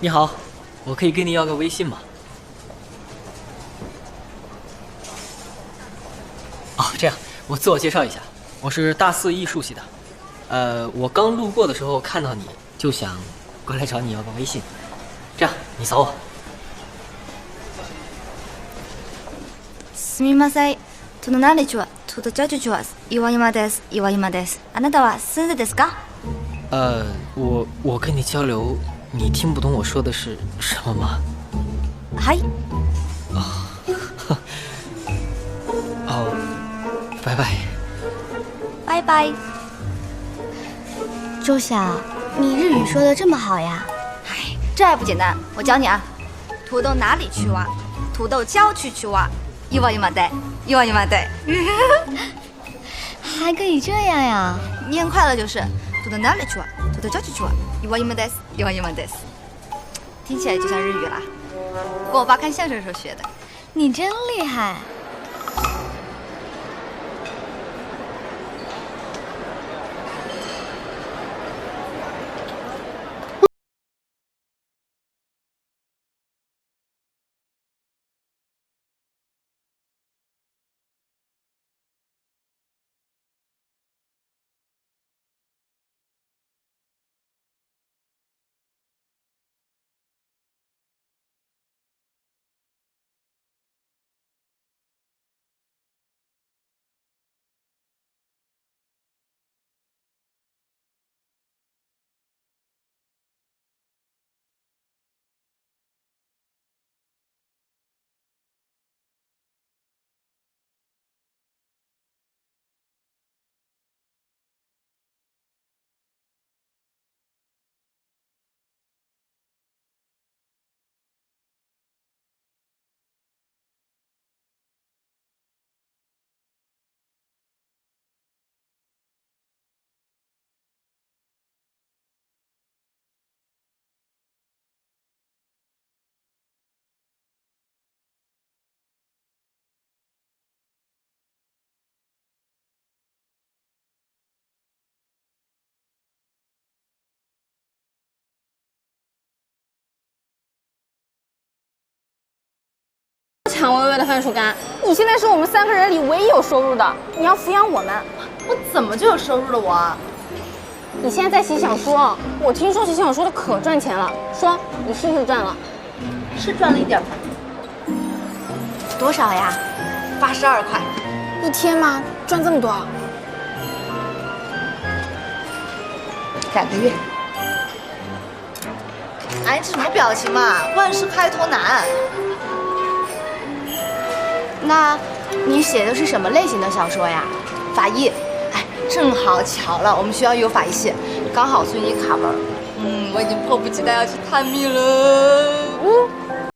你好，我可以跟你要个微信吗？哦，这样，我自我介绍一下，我是大四艺术系的。我刚路过的时候看到你，就想过来找你要个微信。这样，你扫我。すみません。隣ちは、隣ちは岩山です。岩山です。あなたは住んでですか？我跟你交流，你听不懂我说的是什么吗？はい。哦，拜拜。拜拜。周晓，你日语说的这么好呀？哎，这还不简单，我教你啊。土豆哪里去挖？土豆郊区去挖。岩山で，岩山で。还可以这样呀？念快了就是。土豆哪里去挖？土豆郊区去挖。岩山です，岩山です。听起来就像日语啦。跟我爸看相声时候学的。你真厉害。抢薇薇的番薯干，你现在是我们3个人里唯一有收入的，你要抚养我们。我怎么就有收入了我？你现在在写小说，我听说写小说的可赚钱了，说你是不是赚了？是赚了一点吧。多少呀？82块。一天吗？赚这么多？2个月。哎，这什么表情嘛？万事开头难。那你写的是什么类型的小说呀？法医。哎，正好巧了，我们学校有法医系，刚好随你卡门。我已经迫不及待要去探秘了。